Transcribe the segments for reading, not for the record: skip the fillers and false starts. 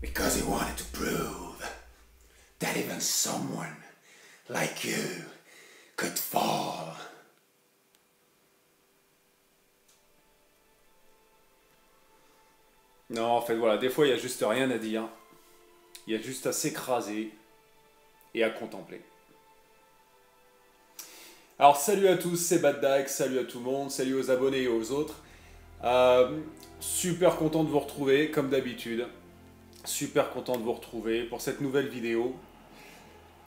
Because he wanted to prove that even someone like you could fall. Non, en fait, voilà, des fois, il n'y a juste rien à dire. Il y a juste à s'écraser et à contempler. Alors, salut à tous, c'est Bad Dag, salut à tout le monde, salut aux abonnés et aux autres. Super content de vous retrouver, comme d'habitude. Super content de vous retrouver pour cette nouvelle vidéo.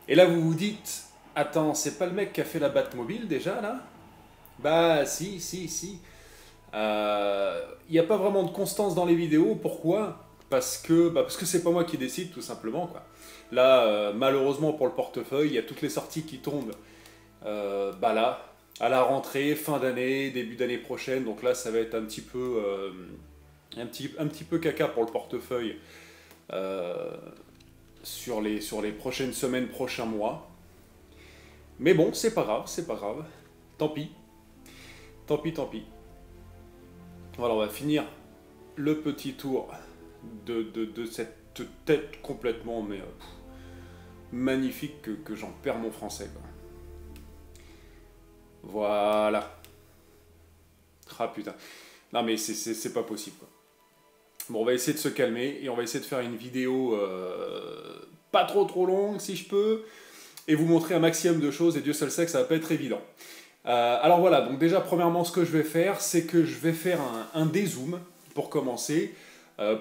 Et là, vous vous dites, attends, c'est pas le mec qui a fait la Batmobile déjà, là? Bah, si. Il n'y a pas vraiment de constance dans les vidéos. Pourquoi? Parce que c'est pas moi qui décide, tout simplement, quoi. Là, malheureusement pour le portefeuille, il y a toutes les sorties qui tombent là, à la rentrée, fin d'année, début d'année prochaine. Donc là, ça va être un petit peu caca pour le portefeuille sur les prochaines semaines, prochains mois. Mais bon, c'est pas grave. Tant pis. Voilà, on va finir le petit tour de cette tête complètement magnifique que j'en perds mon français, quoi. Voilà. Ah putain. Non mais c'est pas possible, quoi. Bon, on va essayer de se calmer et on va essayer de faire une vidéo pas trop longue si je peux et vous montrer un maximum de choses, et Dieu seul sait que ça va pas être évident. Alors voilà, donc déjà premièrement ce que je vais faire, c'est que je vais faire un dézoom pour commencer,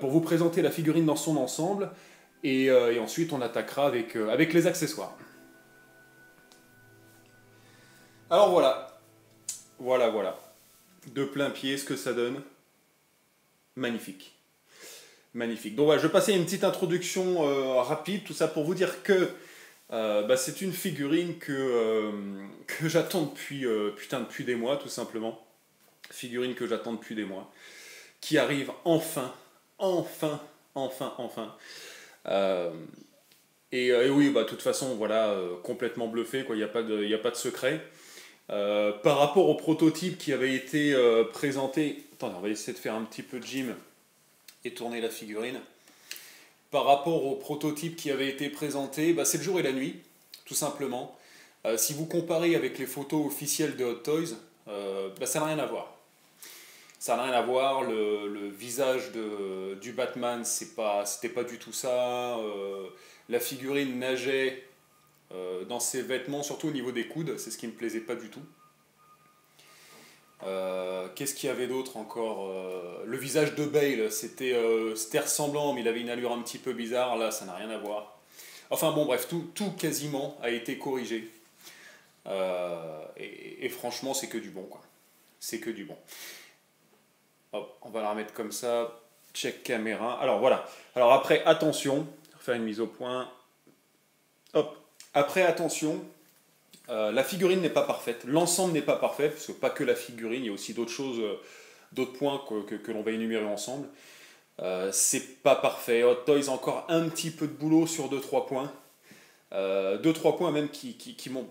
pour vous présenter la figurine dans son ensemble, et ensuite on attaquera avec les accessoires. Alors voilà, de plein pied ce que ça donne, magnifique. Donc voilà, je vais passer une petite introduction rapide, tout ça pour vous dire que c'est une figurine que j'attends depuis des mois, tout simplement. Figurine que j'attends depuis des mois, qui arrive enfin. Et oui, de toute façon, voilà, complètement bluffé, quoi. Il n'y a pas de secret. Par rapport au prototype qui avait été présenté, attendez, on va essayer de faire un petit peu de gym et tourner la figurine. Par rapport au prototype qui avait été présenté, c'est le jour et la nuit, tout simplement. Si vous comparez avec les photos officielles de Hot Toys, ça n'a rien à voir. Ça n'a rien à voir, le visage du Batman, c'était pas du tout ça. La figurine nageait dans ses vêtements, surtout au niveau des coudes, c'est ce qui me plaisait pas du tout. Qu'est-ce qu'il y avait d'autre encore? Le visage de Bale, c'était ressemblant, mais il avait une allure un petit peu bizarre. Là, ça n'a rien à voir. Enfin bon, bref, tout quasiment a été corrigé. Et franchement, c'est que du bon, quoi. C'est que du bon. Hop, on va la remettre comme ça. Check caméra. Alors voilà. Alors après, attention. Faire une mise au point. Hop. Après, attention. La figurine n'est pas parfaite, l'ensemble n'est pas parfait, parce que pas que la figurine, il y a aussi d'autres choses, d'autres points que l'on va énumérer ensemble. C'est pas parfait. Hot Toys a encore un petit peu de boulot sur 2-3 points. 2-3 points même qui m'ont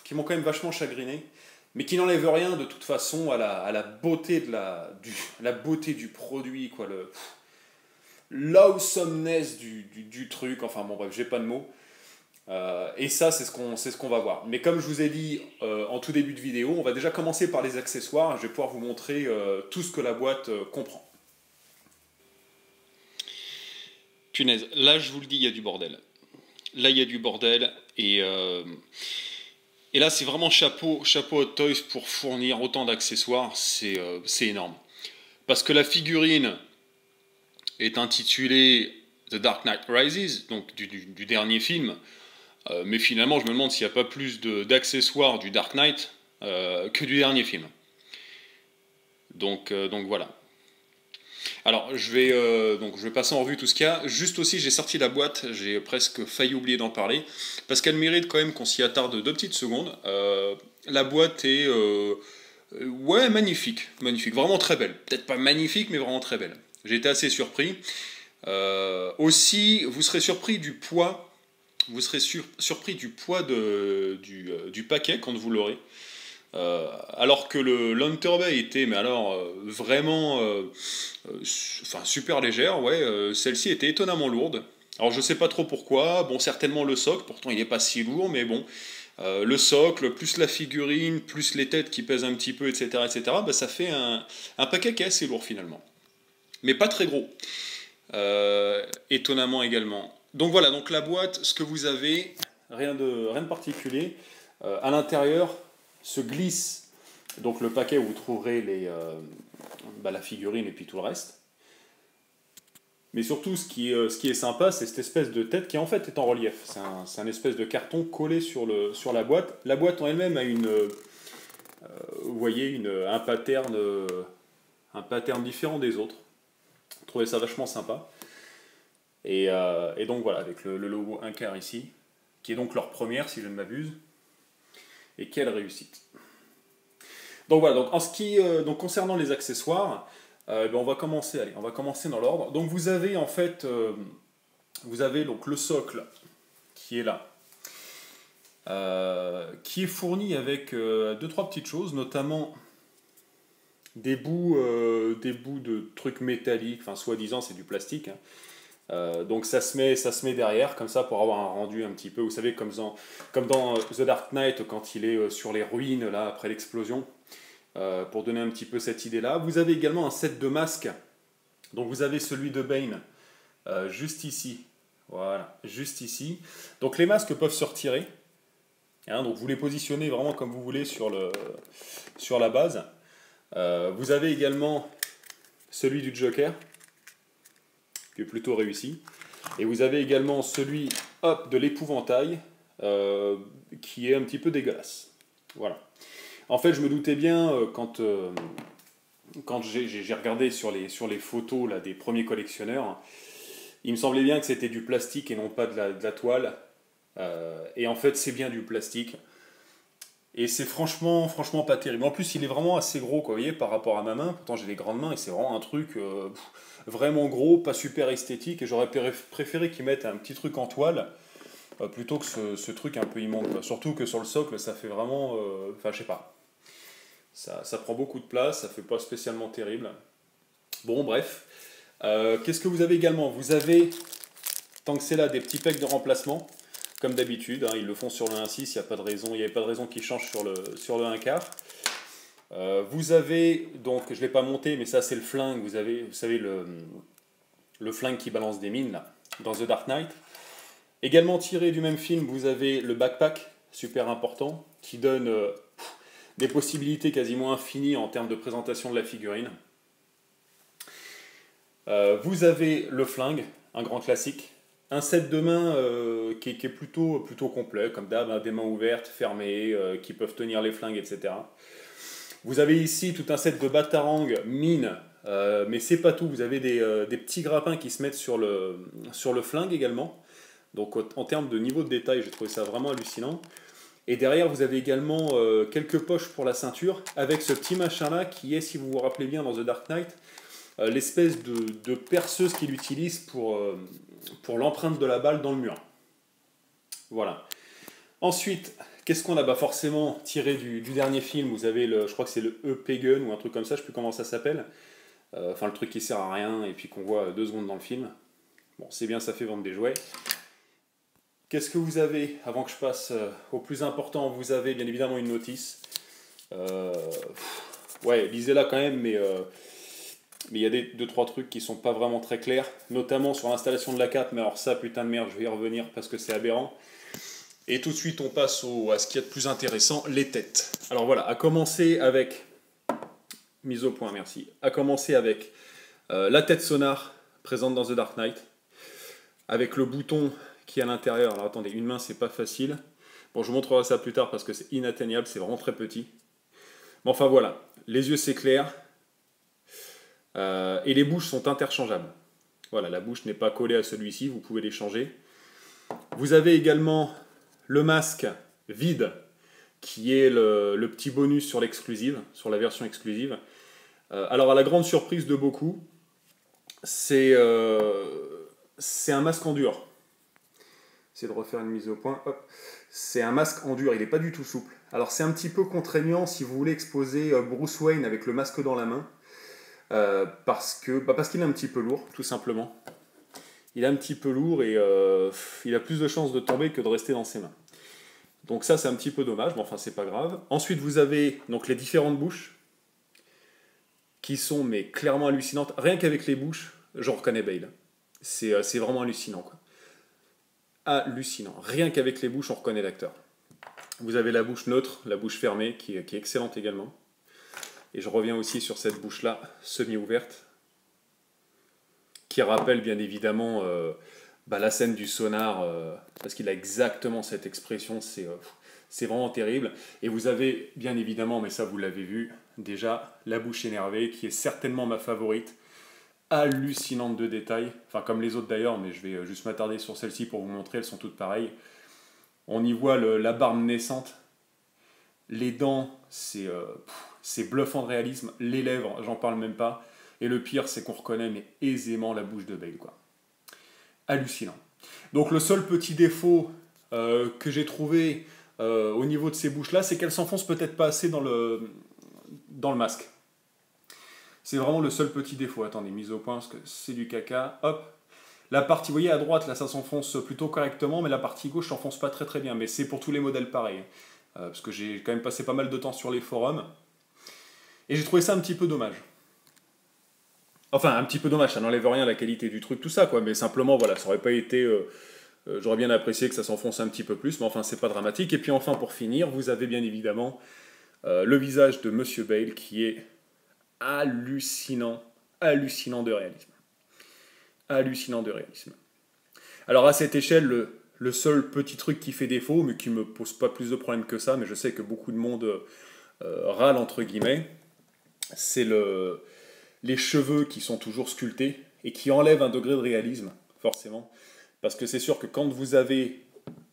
quand même vachement chagriné, mais qui n'enlèvent rien de toute façon à la beauté la beauté du produit, quoi, l'awesomeness du truc. Enfin bon, bref, j'ai pas de mots. Et ça, c'est ce qu'on va voir. Mais comme je vous ai dit en tout début de vidéo, on va déjà commencer par les accessoires. Je vais pouvoir vous montrer tout ce que la boîte comprend. Punaise, là je vous le dis, il y a du bordel. Là il y a du bordel, et là c'est vraiment chapeau Hot Toys pour fournir autant d'accessoires, c'est énorme. Parce que la figurine est intitulée The Dark Knight Rises, donc du dernier film. Mais finalement, je me demande s'il n'y a pas plus d'accessoires du Dark Knight que du dernier film. Donc voilà. Alors, je vais passer en revue tout ce qu'il y a. Juste aussi, j'ai sorti la boîte, j'ai presque failli oublier d'en parler, parce qu'elle mérite quand même qu'on s'y attarde 2 petites secondes. La boîte est ouais, magnifique, vraiment très belle. Peut-être pas magnifique, mais vraiment très belle. J'ai été assez surpris. Aussi, vous serez surpris du poids. Vous serez surpris du poids du paquet quand vous l'aurez. Alors que l'Unturbay était, mais alors vraiment, enfin super légère, ouais, celle-ci était étonnamment lourde. Alors je sais pas trop pourquoi, bon certainement le socle, pourtant il est pas si lourd, mais bon, le socle, plus la figurine, plus les têtes qui pèsent un petit peu, etc., bah, ça fait un paquet qui est assez lourd finalement. Mais pas très gros, étonnamment également. Donc voilà, donc la boîte, ce que vous avez, Rien de particulier. À l'intérieur se glisse donc le paquet où vous trouverez la figurine et puis tout le reste. Mais surtout, ce qui est sympa, c'est cette espèce de tête qui en fait est en relief. C'est un espèce de carton collé sur la boîte. La boîte en elle-même a vous voyez, un pattern différent des autres. Je trouvais ça vachement sympa. Et donc voilà, avec le logo Incar ici, qui est donc leur première, si je ne m'abuse. Et quelle réussite. Donc voilà, donc concernant les accessoires, on va commencer, on va commencer dans l'ordre. Donc vous avez en fait, vous avez donc le socle qui est là, qui est fourni avec deux trois petites choses, notamment des bouts de trucs métalliques, enfin soi-disant c'est du plastique, hein. Donc ça se met derrière comme ça pour avoir un rendu un petit peu, vous savez, comme dans The Dark Knight quand il est sur les ruines là après l'explosion, pour donner un petit peu cette idée là. Vous avez également un set de masques, donc vous avez celui de Bane juste ici, voilà, juste ici. Donc les masques peuvent se retirer, hein, donc vous les positionnez vraiment comme vous voulez sur la base. Vous avez également celui du Joker, qui est plutôt réussi. Et vous avez également celui de l'épouvantail, qui est un petit peu dégueulasse. Voilà. En fait, je me doutais bien, quand j'ai regardé sur les photos là, des premiers collectionneurs, il me semblait bien que c'était du plastique et non pas de la toile. Et en fait, c'est bien du plastique. Et c'est franchement pas terrible. En plus, il est vraiment assez gros, quoi, vous voyez, par rapport à ma main. Pourtant, j'ai des grandes mains et c'est vraiment un truc vraiment gros, pas super esthétique. Et j'aurais préféré qu'ils mettent un petit truc en toile plutôt que ce truc un peu immonde, quoi. Surtout que sur le socle, ça fait vraiment. Enfin, je sais pas. Ça prend beaucoup de place, ça fait pas spécialement terrible. Bon, bref. Qu'est-ce que vous avez également? Vous avez, tant que c'est là, des petits packs de remplacement. Comme d'habitude, hein, ils le font sur le 1.6, il n'y avait pas de raison qu'ils changent sur le 1 quart. Vous avez, donc je ne l'ai pas monté, mais ça c'est le flingue, vous savez le flingue qui balance des mines là, dans The Dark Knight. Également tiré du même film, vous avez le backpack, super important, qui donne des possibilités quasiment infinies en termes de présentation de la figurine. Vous avez le flingue, un grand classique. Un set de mains qui est plutôt complet, comme d'hab, hein, des mains ouvertes, fermées, qui peuvent tenir les flingues, etc. Vous avez ici tout un set de batarangs mine, mais c'est pas tout. Vous avez des petits grappins qui se mettent sur le flingue également. Donc en termes de niveau de détail, j'ai trouvé ça vraiment hallucinant. Et derrière, vous avez également quelques poches pour la ceinture, avec ce petit machin-là qui est, si vous vous rappelez bien, dans The Dark Knight, l'espèce de perceuse qu'il utilise pour l'empreinte de la balle dans le mur. Voilà. Ensuite, qu'est-ce qu'on a? Bah forcément, tiré du dernier film, vous avez je crois que c'est le EP Gun ou un truc comme ça, je ne sais plus comment ça s'appelle. Enfin, le truc qui sert à rien et puis qu'on voit 2 secondes dans le film. Bon, c'est bien, ça fait vendre des jouets. Qu'est-ce que vous avez? Avant que je passe au plus important, vous avez bien évidemment une notice. Ouais, lisez-la quand même, mais il y a 2-3 trucs qui sont pas vraiment très clairs, notamment sur l'installation de la cape, mais alors ça, putain de merde, je vais y revenir parce que c'est aberrant. Et tout de suite, on passe à ce qu'il y a de plus intéressant, les têtes. Alors voilà, à commencer avec... Mise au point, merci. À commencer avec la tête sonar présente dans The Dark Knight, avec le bouton qui est à l'intérieur. Alors attendez, une main, c'est pas facile. Bon, je vous montrerai ça plus tard parce que c'est inatteignable, c'est vraiment très petit. Mais enfin voilà, les yeux c'est clair. Et les bouches sont interchangeables. Voilà, la bouche n'est pas collée à celui-ci, vous pouvez les changer. Vous avez également le masque vide, qui est le petit bonus sur l'exclusive, sur la version exclusive. Alors à la grande surprise de beaucoup, c'est un masque en dur. J'essaie de refaire une mise au point. Hop. C'est un masque en dur, il n'est pas du tout souple. Alors c'est un petit peu contraignant si vous voulez exposer Bruce Wayne avec le masque dans la main, parce qu'il est un petit peu lourd, tout simplement. Il est un petit peu lourd et il a plus de chances de tomber que de rester dans ses mains. Donc ça c'est un petit peu dommage, mais enfin c'est pas grave. Ensuite vous avez donc les différentes bouches, qui sont mais clairement hallucinantes. Rien qu'avec les bouches, j'en reconnais Bale. C'est vraiment hallucinant, quoi. Hallucinant. Rien qu'avec les bouches, on reconnaît l'acteur. Vous avez la bouche neutre, la bouche fermée, qui est excellente également. Et je reviens aussi sur cette bouche-là, semi-ouverte, qui rappelle bien évidemment la scène du sonar, parce qu'il a exactement cette expression, c'est vraiment terrible. Et vous avez bien évidemment, mais ça vous l'avez vu déjà, la bouche énervée, qui est certainement ma favorite, hallucinante de détails, enfin comme les autres d'ailleurs, mais je vais juste m'attarder sur celle-ci pour vous montrer, elles sont toutes pareilles. On y voit la barbe naissante, les dents, c'est bluffant de réalisme, les lèvres, j'en parle même pas, et le pire c'est qu'on reconnaît mais aisément la bouche de Bale, quoi. Hallucinant. Donc le seul petit défaut que j'ai trouvé au niveau de ces bouches-là, c'est qu'elles s'enfoncent peut-être pas assez dans le masque. C'est vraiment le seul petit défaut. Attendez, mise au point, parce que c'est du caca. Hop. La partie, vous voyez, à droite, là, ça s'enfonce plutôt correctement, mais la partie gauche s'enfonce pas très très bien. Mais c'est pour tous les modèles pareils. Parce que j'ai quand même passé pas mal de temps sur les forums. Et j'ai trouvé ça un petit peu dommage. Enfin, un petit peu dommage, ça n'enlève rien à la qualité du truc, tout ça, quoi. Mais simplement, voilà, ça aurait pas été... j'aurais bien apprécié que ça s'enfonce un petit peu plus, mais enfin, c'est pas dramatique. Et puis enfin, pour finir, vous avez bien évidemment le visage de Monsieur Bale, qui est hallucinant, hallucinant de réalisme. Hallucinant de réalisme. Alors à cette échelle, le seul petit truc qui fait défaut, mais qui me pose pas plus de problèmes que ça, mais je sais que beaucoup de monde râle entre guillemets, c'est les cheveux qui sont toujours sculptés et qui enlèvent un degré de réalisme, forcément. Parce que c'est sûr que quand vous avez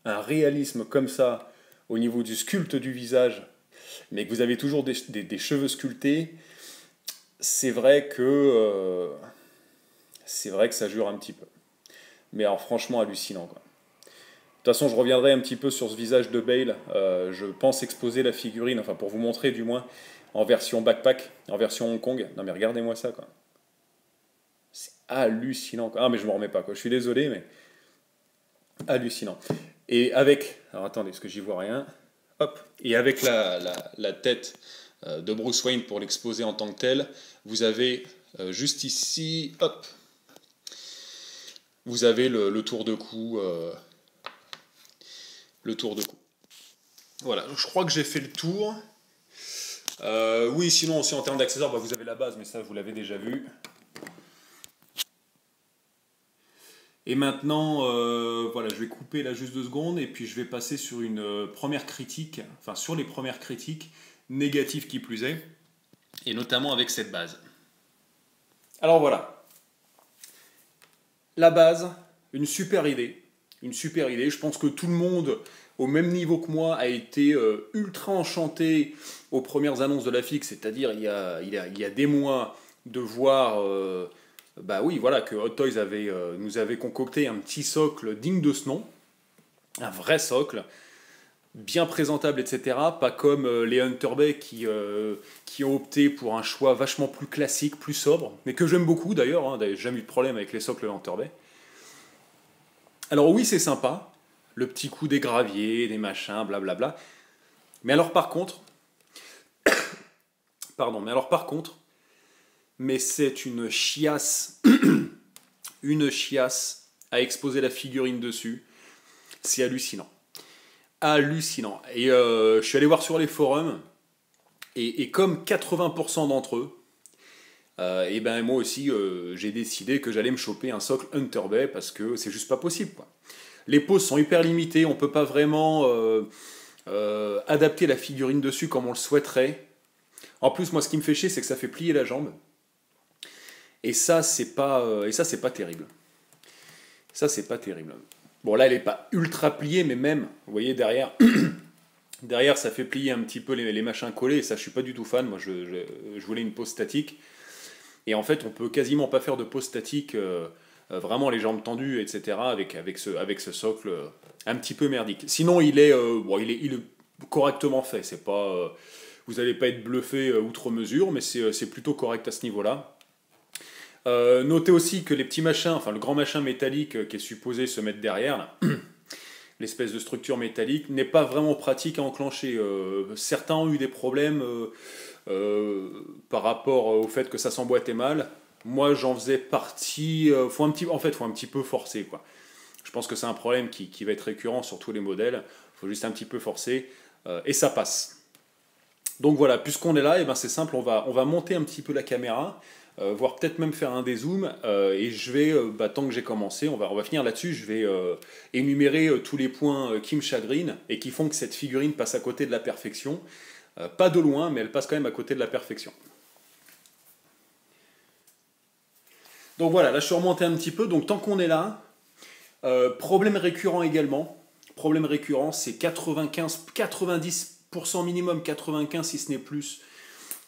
un réalisme comme ça au niveau du sculpte du visage, mais que vous avez toujours des cheveux sculptés, c'est vrai que ça jure un petit peu. Mais alors franchement hallucinant, quoi. De toute façon, je reviendrai un petit peu sur ce visage de Bale. Je pense exposer la figurine, enfin pour vous montrer du moins, en version backpack, en version Hong Kong. Non mais regardez-moi ça, quoi. C'est hallucinant, quoi. Ah mais je me remets pas, quoi. Je suis désolé, mais hallucinant. Et avec... Alors attendez, parce que j'y vois rien. Hop. Et avec la tête de Bruce Wayne pour l'exposer en tant que tel, vous avez juste ici, hop, vous avez le tour de cou. Le tour de cou. Voilà, je crois que j'ai fait le tour. Oui, sinon aussi en termes d'accessoires, vous avez la base, mais ça vous l'avez déjà vu. Et maintenant, voilà, je vais couper là juste 2 secondes et puis je vais passer sur une première critique, enfin sur les premières critiques négatives qui plus est, et notamment avec cette base. Alors voilà, la base, une super idée. Une super idée. Je pense que tout le monde, au même niveau que moi, a été ultra enchanté aux premières annonces de la FIC, c'est-à-dire il y a des mois, de voir oui, voilà, que Hot Toys nous avait concocté un petit socle digne de ce nom, un vrai socle, bien présentable, etc. Pas comme les Hunter Bay qui ont opté pour un choix vachement plus classique, plus sobre, mais que j'aime beaucoup d'ailleurs, hein, j'ai jamais eu de problème avec les socles Hunter Bay. Alors oui, c'est sympa, le petit coup des graviers, des machins, blablabla. Mais alors par contre, mais c'est une chiasse, une chiasse à exposer la figurine dessus. C'est hallucinant. Hallucinant. Et je suis allé voir sur les forums, et comme 80% d'entre eux, et ben moi aussi j'ai décidé que j'allais me choper un socle Hunter Bay parce que c'est juste pas possible, quoi. Les poses sont hyper limitées, on peut pas vraiment adapter la figurine dessus comme on le souhaiterait. En plus, moi ce qui me fait chier, c'est que ça fait plier la jambe. Et ça c'est pas terrible. Ça c'est pas terrible. Bon là elle est pas ultra pliée, mais même, vous voyez derrière derrière ça fait plier un petit peu les machins collés, et ça je suis pas du tout fan. Moi je voulais une pose statique. Et en fait, on peut quasiment pas faire de pose statique vraiment les jambes tendues, etc. avec ce socle un petit peu merdique. Sinon, il est correctement fait. C'est pas, vous n'allez pas être bluffé outre mesure, mais c'est plutôt correct à ce niveau-là. Notez aussi que les petits machins, enfin le grand machin métallique qui est supposé se mettre derrière, là, l'espèce de structure métallique, n'est pas vraiment pratique à enclencher. Certains ont eu des problèmes par rapport au fait que ça s'emboîtait mal. Moi, j'en faisais partie. Faut un petit peu forcer, quoi. Je pense que c'est un problème qui va être récurrent sur tous les modèles. Il faut juste un petit peu forcer et ça passe. Donc voilà, puisqu'on est là, et ben c'est simple, on va monter un petit peu la caméra, voire peut-être même faire un dézoom, et je vais, tant que j'ai commencé, on va finir là-dessus, je vais énumérer tous les points qui me chagrinent et qui font que cette figurine passe à côté de la perfection. Pas de loin, mais elle passe quand même à côté de la perfection. Donc voilà, là je suis remonté un petit peu, donc tant qu'on est là, problème récurrent également. Problème récurrent, c'est 90% minimum, 95 si ce n'est plus,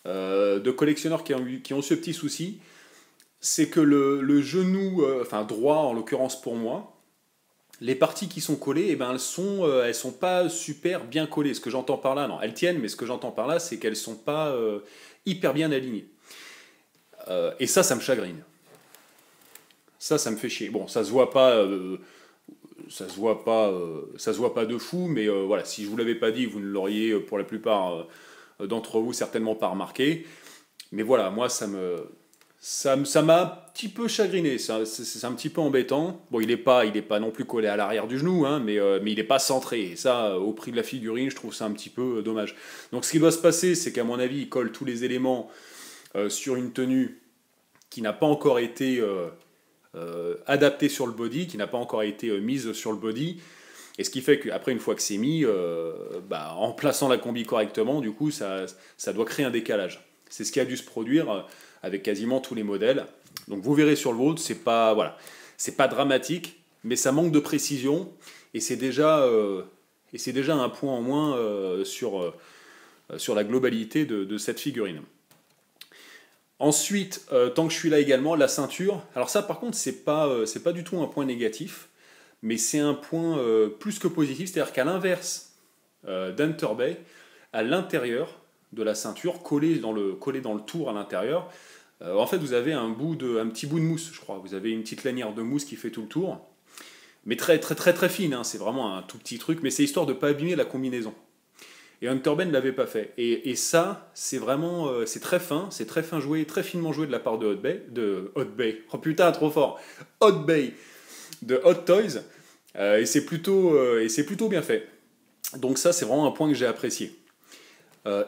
de collectionneurs qui ont ce petit souci. C'est que le genou, droit en l'occurrence pour moi, les parties qui sont collées, eh ben elles sont pas super bien collées. Ce que j'entends par là, non, elles tiennent, mais ce que j'entends par là, c'est qu'elles sont pas hyper bien alignées. Et ça me chagrine. Ça me fait chier. Bon, ça se voit pas de fou, mais voilà, si je vous l'avais pas dit, vous ne l'auriez pour la plupart d'entre vous certainement pas remarqué. Mais voilà, moi ça m'a un petit peu chagriné, c'est un petit peu embêtant. Bon, il est pas non plus collé à l'arrière du genou, hein, mais il n'est pas centré. Et ça, au prix de la figurine, je trouve ça un petit peu dommage. Donc ce qui doit se passer, c'est qu'à mon avis, il colle tous les éléments sur une tenue qui n'a pas encore été adaptée sur le body, qui n'a pas encore été mise sur le body. Et ce qui fait qu'après, une fois que c'est mis, en plaçant la combi correctement, du coup, ça doit créer un décalage. C'est ce qui a dû se produire avec quasiment tous les modèles. Donc vous verrez sur le vôtre, c'est pas dramatique, mais ça manque de précision, et c'est déjà un point en moins sur la globalité de cette figurine. Ensuite, tant que je suis là également, la ceinture. Alors ça, par contre, c'est pas du tout un point négatif, mais c'est un point plus que positif, c'est-à-dire qu'à l'inverse d'Hunter Bay, à l'intérieur de la ceinture, collé dans le tour à l'intérieur, en fait, vous avez un petit bout de mousse, je crois. Vous avez une petite lanière de mousse qui fait tout le tour, mais très très très très fine. Hein. C'est vraiment un tout petit truc, mais c'est histoire de ne pas abîmer la combinaison. Et Hunter Bay ne l'avait pas fait. Et ça, c'est vraiment, c'est très fin joué, très finement joué de la part de Hot Bay. Oh putain, trop fort. Hot Bay de Hot Toys. Et c'est plutôt bien fait. Donc ça, c'est vraiment un point que j'ai apprécié.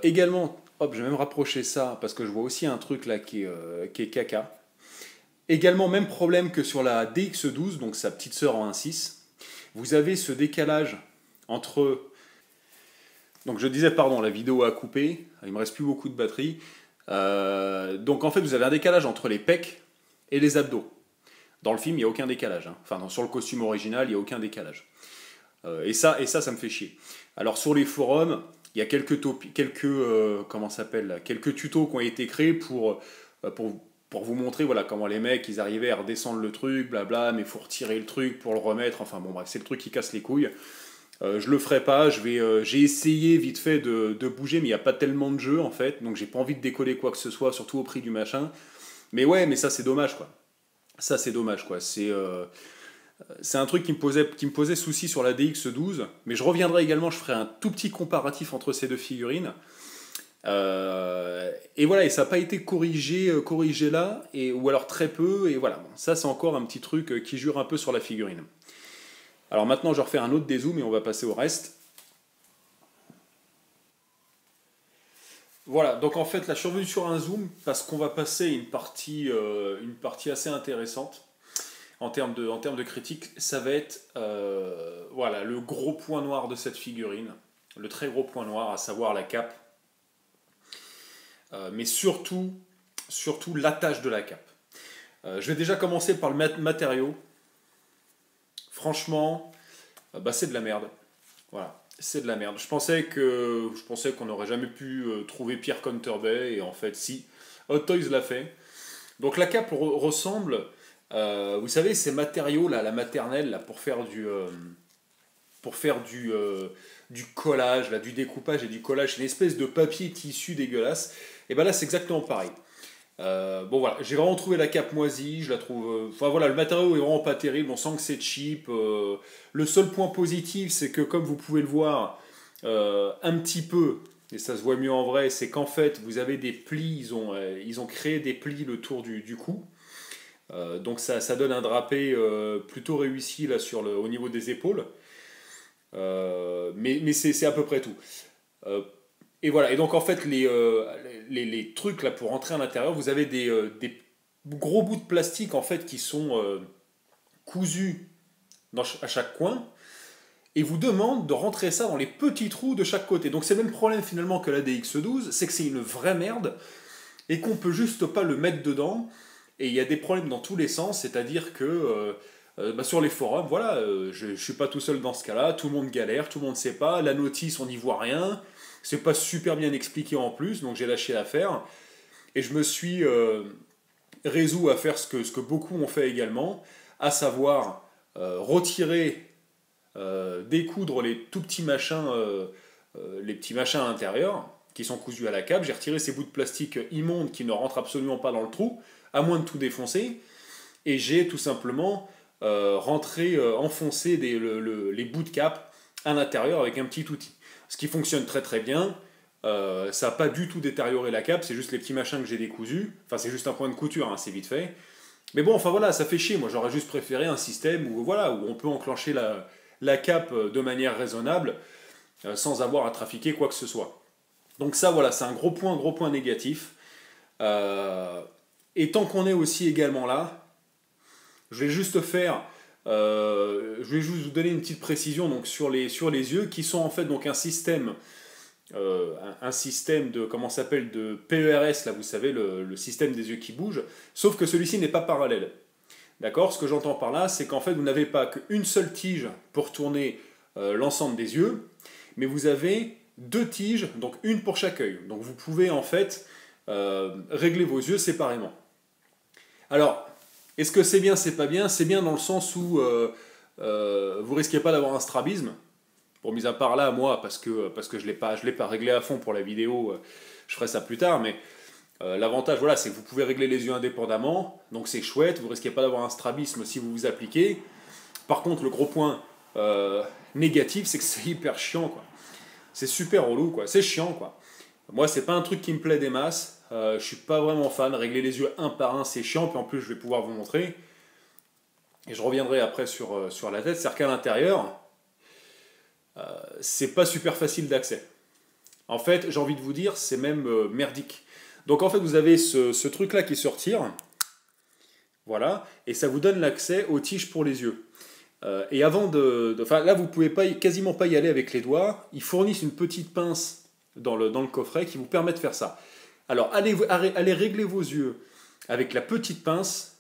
Également, hop, je vais même rapprocher ça parce que je vois aussi un truc là qui est caca. Également, même problème que sur la DX12, donc sa petite sœur en 1.6. Vous avez ce décalage entre... Donc je disais, pardon, la vidéo a coupé, il me reste plus beaucoup de batterie. Donc en fait, vous avez un décalage entre les pecs et les abdos. Dans le film, il n'y a aucun décalage. Hein. Enfin, sur le costume original, il n'y a aucun décalage. Et ça me fait chier. Alors sur les forums, il y a quelques tutos qui ont été créés pour vous montrer voilà, comment les mecs ils arrivaient à redescendre le truc, blabla, mais il faut retirer le truc pour le remettre. Enfin bon, bref, c'est le truc qui casse les couilles. Je le ferai pas, j'ai essayé vite fait de bouger, mais il n'y a pas tellement de jeux en fait, donc j'ai pas envie de décoller quoi que ce soit, surtout au prix du machin. Mais ouais, mais ça c'est dommage quoi. Ça c'est dommage quoi. C'est un truc qui me posait souci sur la DX12, mais je reviendrai également, je ferai un tout petit comparatif entre ces deux figurines. Et voilà, et ça n'a pas été corrigé là, ou alors très peu, et voilà. Bon, ça c'est encore un petit truc qui jure un peu sur la figurine. Alors maintenant, je refais un autre dézoom et on va passer au reste. Voilà, donc en fait, là, je suis revenu sur un zoom parce qu'on va passer une partie assez intéressante en termes de critique. Ça va être voilà, le gros point noir de cette figurine, le très gros point noir, à savoir la cape. Mais surtout l'attache de la cape. Je vais déjà commencer par le matériau. Franchement, c'est de la merde. Voilà, c'est de la merde. Je pensais qu'on n'aurait jamais pu trouver pire qu'Hunter Bay, et en fait, si. Hot Toys l'a fait. Donc la cape ressemble Vous savez, ces matériaux là, la maternelle là, pour faire du collage, là, du découpage et du collage, c'est une espèce de papier tissu dégueulasse. Et ben là, c'est exactement pareil. Bon voilà, j'ai vraiment trouvé la cape moisie, je la trouve. Enfin voilà, le matériau est vraiment pas terrible, on sent que c'est cheap. Le seul point positif, c'est que comme vous pouvez le voir un petit peu, et ça se voit mieux en vrai, c'est qu'en fait vous avez des plis, ils ont créé des plis le tour du cou. Donc ça donne un drapé plutôt réussi là au niveau des épaules. Mais c'est à peu près tout. Euh, et voilà, et donc en fait, les trucs là pour rentrer à l'intérieur, vous avez des gros bouts de plastique en fait qui sont cousus à chaque coin et vous demandent de rentrer ça dans les petits trous de chaque côté. Donc c'est le même problème finalement que la DX12, c'est que c'est une vraie merde et qu'on peut juste pas le mettre dedans. Et il y a des problèmes dans tous les sens, c'est-à-dire que bah, sur les forums, voilà, je ne suis pas tout seul dans ce cas-là, tout le monde galère, tout le monde ne sait pas, la notice on n'y voit rien, c'est pas super bien expliqué en plus, donc j'ai lâché l'affaire. Et je me suis résolu à faire ce que beaucoup ont fait également, à savoir retirer, découdre les petits machins à l'intérieur, qui sont cousus à la cape. J'ai retiré ces bouts de plastique immondes qui ne rentrent absolument pas dans le trou, à moins de tout défoncer. Et j'ai tout simplement enfoncé les bouts de cape à l'intérieur avec un petit outil. Ce qui fonctionne très très bien. Ça n'a pas du tout détérioré la cape, c'est juste les petits machins que j'ai décousus. Enfin, c'est juste un point de couture, hein, c'est vite fait. Mais bon, enfin voilà, ça fait chier. Moi, j'aurais juste préféré un système où, voilà, où on peut enclencher la cape de manière raisonnable sans avoir à trafiquer quoi que ce soit. Donc ça, voilà, c'est un gros point négatif. Euh, et tant qu'on est aussi également là, je vais juste vous donner une petite précision donc sur les yeux qui sont en fait donc un système de comment ça s'appelle de PERS là, vous savez le système des yeux qui bouge, sauf que celui-ci n'est pas parallèle. D'accord? Ce que j'entends par là, c'est qu'en fait vous n'avez pas qu'une seule tige pour tourner l'ensemble des yeux, mais vous avez deux tiges, donc une pour chaque œil. Donc vous pouvez en fait régler vos yeux séparément. Alors, est-ce que c'est bien, c'est pas bien? C'est bien dans le sens où vous risquez pas d'avoir un strabisme. Pour mis à part là, moi, parce que je l'ai pas réglé à fond pour la vidéo, je ferai ça plus tard, mais l'avantage, voilà, c'est que vous pouvez régler les yeux indépendamment, donc c'est chouette, vous risquez pas d'avoir un strabisme si vous vous appliquez. Par contre, le gros point négatif, c'est que c'est hyper chiant, quoi. C'est super relou, quoi. C'est chiant, quoi. Moi, c'est pas un truc qui me plaît des masses. Je suis pas vraiment fan. Régler les yeux un par un, c'est chiant. Puis en plus, je vais pouvoir vous montrer. Et je reviendrai après sur la tête. C'est-à-dire qu'à l'intérieur, c'est pas super facile d'accès. En fait, j'ai envie de vous dire, c'est même merdique. Donc en fait, vous avez ce truc-là qui se retire. Voilà. Et ça vous donne l'accès aux tiges pour les yeux. Et avant enfin, là, vous pouvez quasiment pas y aller avec les doigts. Ils fournissent une petite pince dans le coffret qui vous permet de faire ça. Alors, allez régler vos yeux avec la petite pince.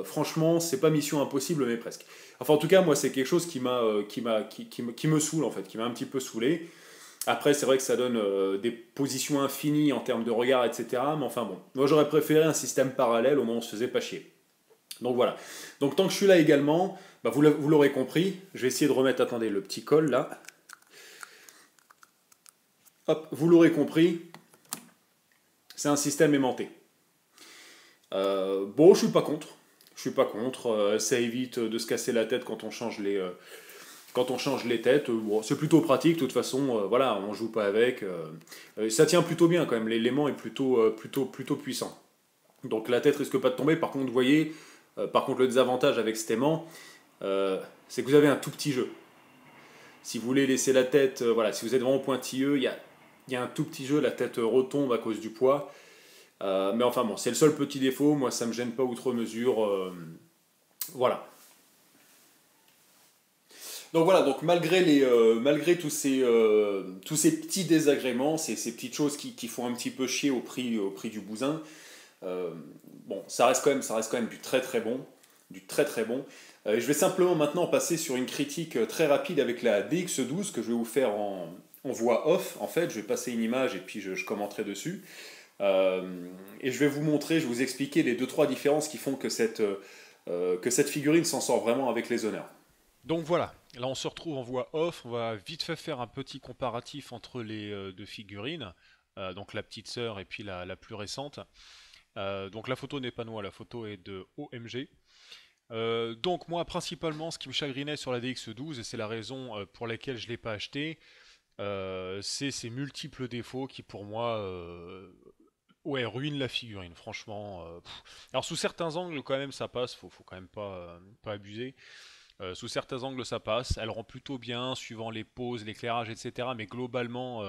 Franchement, c'est pas mission impossible, mais presque. Enfin, en tout cas, moi, c'est quelque chose qui me saoule, en fait, qui m'a un petit peu saoulé. Après, c'est vrai que ça donne des positions infinies en termes de regard, etc. Mais enfin, bon. Moi, j'aurais préféré un système parallèle, au moins on se faisait pas chier. Donc voilà. Donc tant que je suis là également, bah, vous l'aurez compris, je vais essayer de remettre, attendez, le petit col là. Hop, vous l'aurez compris, c'est un système aimanté. Bon, je suis pas contre. Je suis pas contre. Ça évite de se casser la tête quand on change les têtes. Bon, c'est plutôt pratique. De toute façon, voilà, on joue pas avec. Ça tient plutôt bien quand même. L'élément est plutôt puissant. Donc la tête risque pas de tomber. Par contre, vous voyez, par contre, le désavantage avec cet aimant, c'est que vous avez un tout petit jeu. Si vous voulez laisser la tête, voilà, si vous êtes vraiment pointilleux, il y a un tout petit jeu, la tête retombe à cause du poids. Mais enfin bon, c'est le seul petit défaut, moi ça me gêne pas outre mesure. Voilà. Donc voilà, donc malgré tous ces petits désagréments, ces petites choses qui font un petit peu chier au prix du bousin, bon, ça reste quand même du très très bon. Du très très bon. Je vais simplement maintenant passer sur une critique très rapide avec la DX12 que je vais vous faire en voix off. En fait, je vais passer une image et puis je commenterai dessus. Et je vais vous montrer, je vais vous expliquer les 2-3 différences qui font que cette que cette figurine s'en sort vraiment avec les honneurs. Donc voilà, là on se retrouve en voix off, on va vite fait faire un petit comparatif entre les deux figurines, donc la petite sœur et puis la plus récente. Donc la photo n'est pas de moi, la photo est de OMG. Donc moi principalement ce qui me chagrinait sur la DX12, et c'est la raison pour laquelle je ne l'ai pas acheté, c'est ces multiples défauts qui pour moi ouais, ruinent la figurine, franchement. Alors sous certains angles quand même ça passe, faut quand même pas abuser. Sous certains angles ça passe, elle rend plutôt bien suivant les poses, l'éclairage, etc. Mais globalement,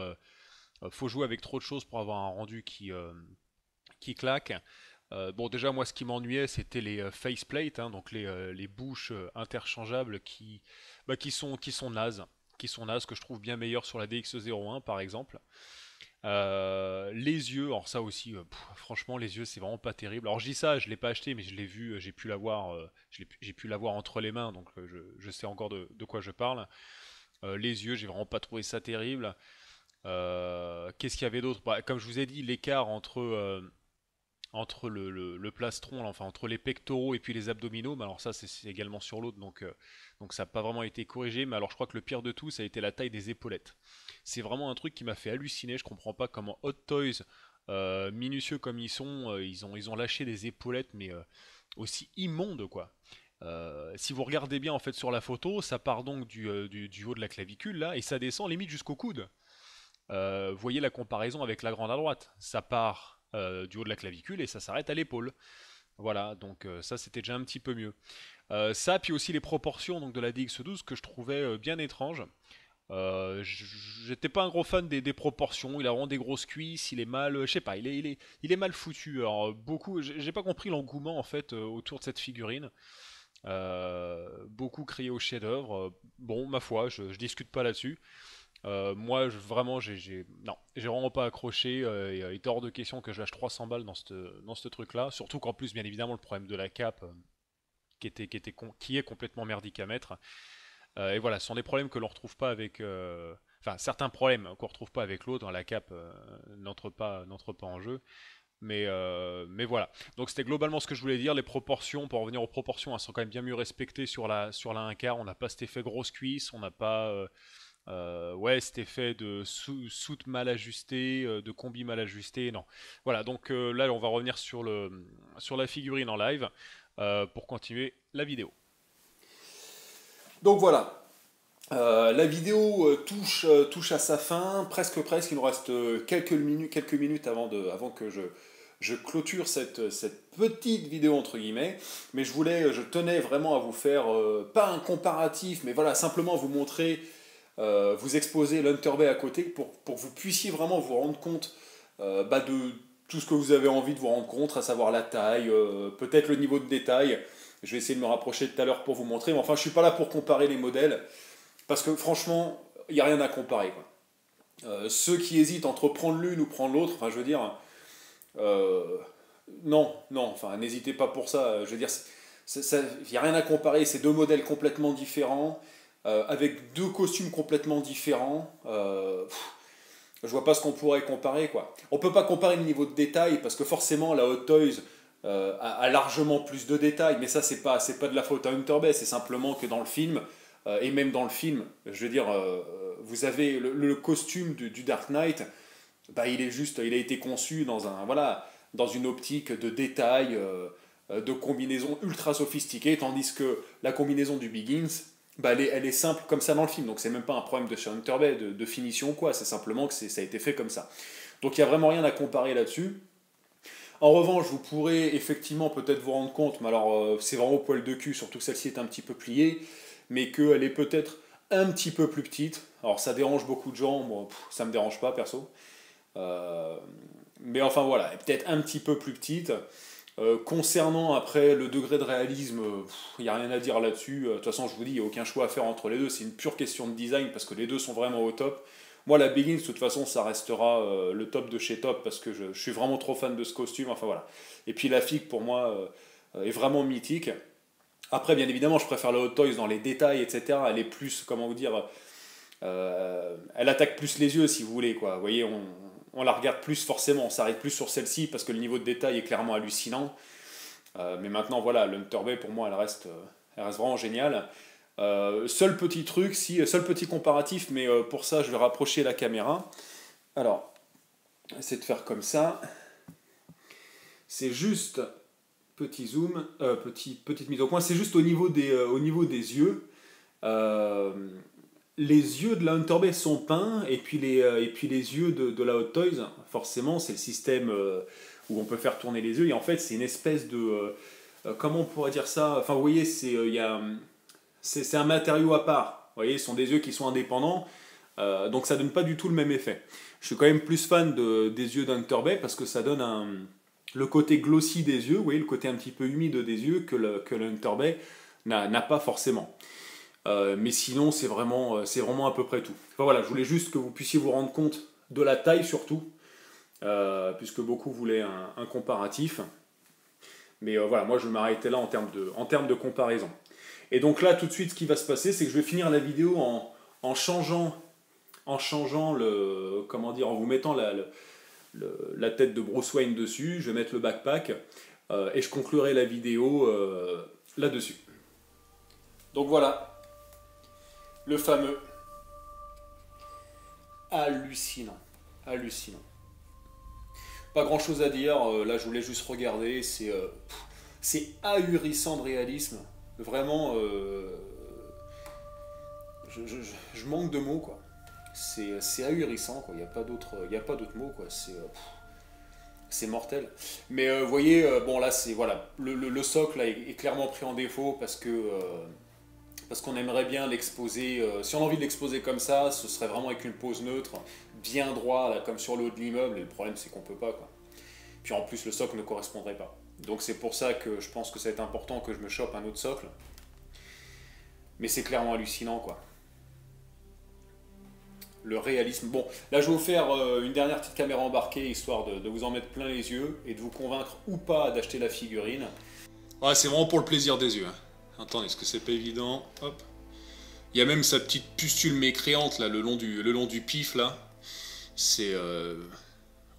faut jouer avec trop de choses pour avoir un rendu qui claque. Bon, déjà, moi, ce qui m'ennuyait, c'était les faceplates, hein, donc les bouches interchangeables qui sont nazes. Qui sont nazes, que je trouve bien meilleures sur la DX01 par exemple. Les yeux, alors ça aussi, franchement, les yeux, c'est vraiment pas terrible. Alors je dis ça, je l'ai pas acheté, mais je l'ai vu, j'ai pu l'avoir, j'ai pu l'avoir entre les mains, donc je sais encore de quoi je parle. Les yeux, j'ai vraiment pas trouvé ça terrible. Qu'est-ce qu'il y avait d'autre? Bah, comme je vous ai dit, l'écart entre le plastron, là, enfin entre les pectoraux et puis les abdominaux, mais alors ça c'est également sur l'autre, donc ça n'a pas vraiment été corrigé, mais alors je crois que le pire de tout, ça a été la taille des épaulettes. C'est vraiment un truc qui m'a fait halluciner, je comprends pas comment Hot Toys, minutieux comme ils sont, ils ont lâché des épaulettes, mais aussi immondes quoi. Si vous regardez bien en fait sur la photo, ça part donc du haut de la clavicule là, et ça descend limite jusqu'au coude. Vous voyez la comparaison avec la grande à droite. Ça part du haut de la clavicule et ça s'arrête à l'épaule. Voilà, donc ça c'était déjà un petit peu mieux. Ça, puis aussi les proportions donc, de la DX12 que je trouvais bien étranges. J'étais pas un gros fan des proportions, il a vraiment des grosses cuisses, il est mal, je sais pas, il est mal foutu. Alors beaucoup, j'ai pas compris l'engouement en fait autour de cette figurine. Beaucoup crié au chef-d'œuvre. Bon, ma foi, je discute pas là-dessus. Moi, vraiment, non, j'ai vraiment pas accroché. Il est hors de question que je lâche 300 balles dans ce truc-là. Surtout qu'en plus, bien évidemment, le problème de la cape, qui est complètement merdique à mettre. Et voilà, ce sont des problèmes que l'on retrouve pas avec. Enfin, certains problèmes qu'on retrouve pas avec l'autre. Dans la cape n'entre pas en jeu. Mais voilà. Donc c'était globalement ce que je voulais dire. Les proportions, pour revenir aux proportions, elles sont quand même bien mieux respectées sur la 1 quart. On n'a pas cet effet grosse cuisse, on n'a pas ouais, cet effet de soute mal ajusté, de combi mal ajusté, non. Voilà, donc là on va revenir sur la figurine en live pour continuer la vidéo. Donc voilà, la vidéo touche à sa fin, presque. Il nous reste quelques minutes avant que je clôture cette petite vidéo entre guillemets. Mais je tenais vraiment à vous faire, pas un comparatif, mais voilà, simplement vous montrer, vous exposer l'Hunter Bay à côté pour que vous puissiez vraiment vous rendre compte de tout ce que vous avez envie de vous rendre compte, à savoir la taille, peut-être le niveau de détail. Je vais essayer de me rapprocher tout à l'heure pour vous montrer, mais enfin je ne suis pas là pour comparer les modèles. Parce que franchement, il n'y a rien à comparer, quoi. Ceux qui hésitent entre prendre l'une ou prendre l'autre, enfin je veux dire, euh, non, enfin n'hésitez pas pour ça. Je veux dire, il n'y a rien à comparer, c'est deux modèles complètement différents, avec deux costumes complètement différents. Je vois pas ce qu'on pourrait comparer, quoi. On peut pas comparer le niveau de détail, parce que forcément la Hot Toys a largement plus de détails, mais ça c'est pas de la faute à Hunter Bay, c'est simplement que dans le film, et même dans le film, je veux dire, vous avez le costume du Dark Knight, il a été conçu dans une optique de détail, de combinaison ultra sophistiquée, tandis que la combinaison du Begins, elle est simple comme ça dans le film, donc c'est même pas un problème de chez Hunter Bay, de finition quoi, c'est simplement que ça a été fait comme ça. Donc il n'y a vraiment rien à comparer là-dessus. En revanche, vous pourrez effectivement peut-être vous rendre compte, mais alors c'est vraiment au poil de cul, surtout que celle-ci est un petit peu pliée, mais qu'elle est peut-être un petit peu plus petite. Alors ça dérange beaucoup de gens, moi ça me dérange pas perso. Mais enfin voilà, elle est peut-être un petit peu plus petite. Concernant après le degré de réalisme, il n'y a rien à dire là-dessus. De toute façon, je vous dis, il n'y a aucun choix à faire entre les deux. C'est une pure question de design parce que les deux sont vraiment au top. Moi, la Begins, de toute façon, ça restera le top de chez top parce que je suis vraiment trop fan de ce costume. Enfin voilà. Et puis la fig, pour moi, est vraiment mythique. Après, bien évidemment, je préfère la Hot Toys dans les détails, etc. Elle est plus, comment vous dire, elle attaque plus les yeux, si vous voulez, quoi. Vous voyez, on la regarde plus forcément, on s'arrête plus sur celle-ci parce que le niveau de détail est clairement hallucinant. Mais maintenant, voilà, l'Hunter Bay, pour moi, elle reste vraiment géniale. Seul petit truc, seul petit comparatif, mais pour ça, je vais rapprocher la caméra. Alors, essayer de faire comme ça. C'est juste, petit zoom, petite mise au point, c'est juste au niveau des yeux. Les yeux de la Hunter Bay sont peints, et puis les yeux de la Hot Toys, forcément, c'est le système où on peut faire tourner les yeux, et en fait, c'est une espèce de... comment on pourrait dire ça? Enfin, vous voyez, c'est un matériau à part. Vous voyez, ce sont des yeux qui sont indépendants, donc ça donne pas du tout le même effet. Je suis quand même plus fan des yeux d'Hunter Bay, parce que ça donne le côté glossy des yeux, vous voyez, le côté un petit peu humide des yeux que le Hunter Bay n'a pas forcément. Mais sinon, c'est vraiment à peu près tout. Enfin, voilà, je voulais juste que vous puissiez vous rendre compte de la taille surtout, puisque beaucoup voulaient un comparatif. Mais voilà, moi je vais m'arrêter là en termes de comparaison. Et donc là, tout de suite, ce qui va se passer, c'est que je vais finir la vidéo en changeant comment dire, en vous mettant la tête de Bruce Wayne dessus, je vais mettre le backpack, et je conclurai la vidéo là-dessus. Donc voilà. Le fameux hallucinant. Pas grand chose à dire, là je voulais juste regarder, c'est ahurissant de réalisme. Vraiment, je manque de mots, quoi. C'est ahurissant, quoi. Il n'y a pas d'autre mot, quoi. C'est mortel. Mais vous voyez, bon là c'est voilà, le socle là, est clairement pris en défaut parce qu'on aimerait bien l'exposer, si on a envie de l'exposer comme ça, ce serait vraiment avec une pose neutre, bien droit, là, comme sur le haut de l'immeuble, et le problème c'est qu'on peut pas, quoi. Puis en plus le socle ne correspondrait pas. Donc c'est pour ça que je pense que ça va être important que je me chope un autre socle. Mais c'est clairement hallucinant, quoi. Le réalisme. Bon, là je vais vous faire une dernière petite caméra embarquée, histoire de vous en mettre plein les yeux, et de vous convaincre ou pas d'acheter la figurine. Ouais, c'est vraiment pour le plaisir des yeux, hein. Attendez, est-ce que c'est pas évident? Hop. Il y a même sa petite pustule mécréante là, le long du pif là. C'est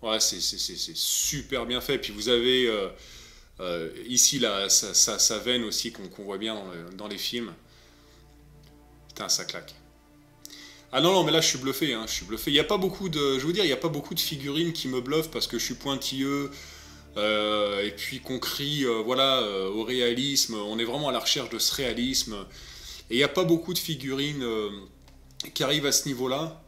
ouais, c'est super bien fait. Puis vous avez ici là, sa veine aussi qu'on voit bien dans les films. Putain, ça claque. Ah non, mais là je suis bluffé, hein, je suis bluffé. Il y a pas beaucoup de, je veux dire, il y a pas beaucoup de figurines qui me bluffent parce que je suis pointilleux. Et puis qu'on crie voilà, au réalisme, on est vraiment à la recherche de ce réalisme. Et il n'y a pas beaucoup de figurines qui arrivent à ce niveau-là.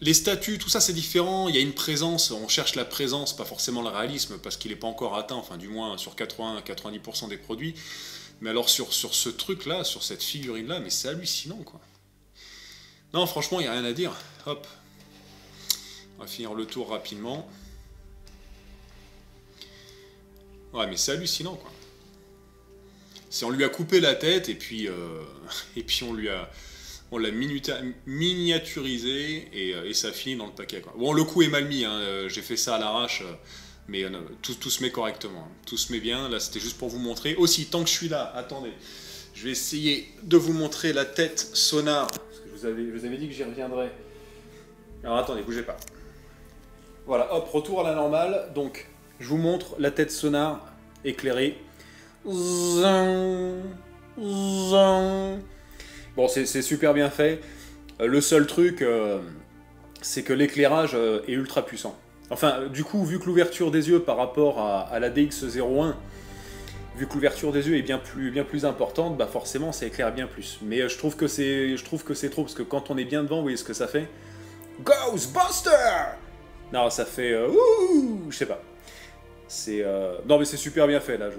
Les statues, tout ça c'est différent, il y a une présence, on cherche la présence, pas forcément le réalisme, parce qu'il n'est pas encore atteint, enfin du moins sur 80-90% des produits. Mais alors sur ce truc-là, sur cette figurine-là, mais c'est hallucinant, quoi. Non, franchement, il n'y a rien à dire. Hop. On va finir le tour rapidement. Ouais, mais c'est hallucinant, quoi. On lui a coupé la tête et puis on l'a miniaturisé et ça finit dans le paquet, quoi. Bon, le coup est mal mis, hein, j'ai fait ça à l'arrache, mais tout se met correctement, hein. Tout se met bien. Là, c'était juste pour vous montrer. Aussi, tant que je suis là, attendez, je vais essayer de vous montrer la tête sonar. Parce que je vous avais dit que j'y reviendrai. Alors attendez, bougez pas. Voilà, hop, retour à la normale. Donc, je vous montre la tête sonar éclairée. Bon, c'est super bien fait. Le seul truc, c'est que l'éclairage est ultra puissant. Enfin, du coup, vu que l'ouverture des yeux par rapport à la DX01, vu que l'ouverture des yeux est bien plus importante, bah forcément, ça éclaire bien plus. Mais je trouve que c'est trop, parce que quand on est bien devant, vous voyez ce que ça fait? Ghostbuster! Non, ça fait... ouh, je sais pas. Non, mais c'est super bien fait, là,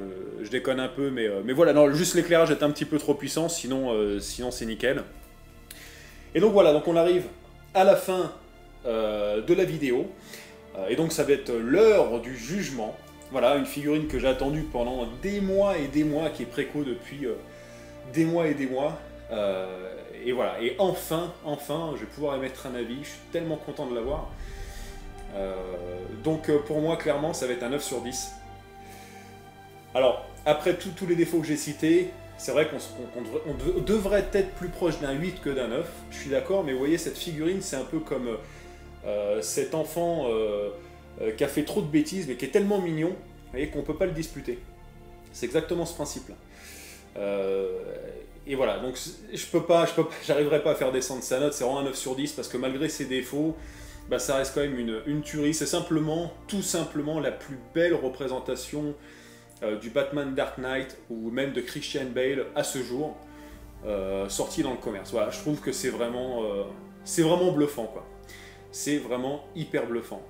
je déconne un peu, mais voilà, non, juste l'éclairage est un petit peu trop puissant, sinon c'est nickel. Et donc voilà, donc on arrive à la fin de la vidéo, et donc ça va être l'heure du jugement. Voilà, une figurine que j'ai attendue pendant des mois et des mois, qui est préco depuis des mois et des mois, et voilà, et enfin, je vais pouvoir émettre un avis, je suis tellement content de l'avoir. Donc pour moi clairement ça va être un 9 sur 10. Alors après tous les défauts que j'ai cités, c'est vrai qu'on devrait être plus proche d'un 8 que d'un 9, je suis d'accord, mais vous voyez cette figurine c'est un peu comme cet enfant qui a fait trop de bêtises mais qui est tellement mignon Vous voyez qu'on ne peut pas le disputer. C'est exactement ce principe-là. Et voilà, donc j'arriverai pas à faire descendre sa note, c'est vraiment un 9 sur 10, parce que malgré ses défauts, bah, ça reste quand même une tuerie. C'est tout simplement la plus belle représentation du Batman Dark Knight, ou même de Christian Bale à ce jour, sorti dans le commerce. Voilà, je trouve que c'est vraiment bluffant, quoi. C'est vraiment hyper bluffant.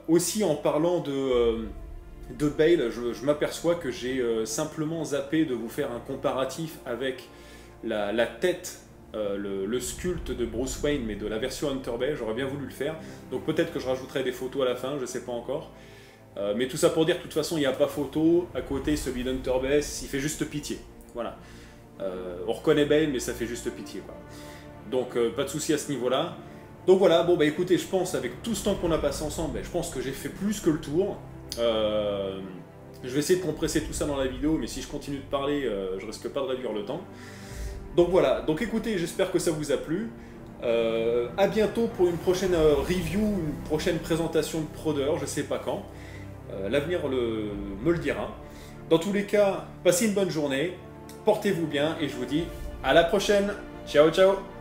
Aussi, en parlant de Bale, je m'aperçois que j'ai simplement zappé de vous faire un comparatif avec la tête, le sculpte de Bruce Wayne, mais de la version Hunter Bale. J'aurais bien voulu le faire, donc peut-être que je rajouterai des photos à la fin, je sais pas encore. Mais tout ça pour dire que de toute façon il n'y a pas photo. À côté, celui d'Hunter Bale, il fait juste pitié. Voilà. On reconnaît Bale, mais ça fait juste pitié, quoi. Donc pas de souci à ce niveau-là. Donc voilà, bon bah écoutez, je pense avec tout ce temps qu'on a passé ensemble, je pense que j'ai fait plus que le tour. Je vais essayer de compresser tout ça dans la vidéo, mais si je continue de parler, je risque pas de réduire le temps. Donc voilà, donc écoutez, j'espère que ça vous a plu. À bientôt pour une prochaine review, une prochaine présentation de Prodder, je sais pas quand. L'avenir me le dira. Dans tous les cas, passez une bonne journée, portez-vous bien et je vous dis à la prochaine. Ciao ciao.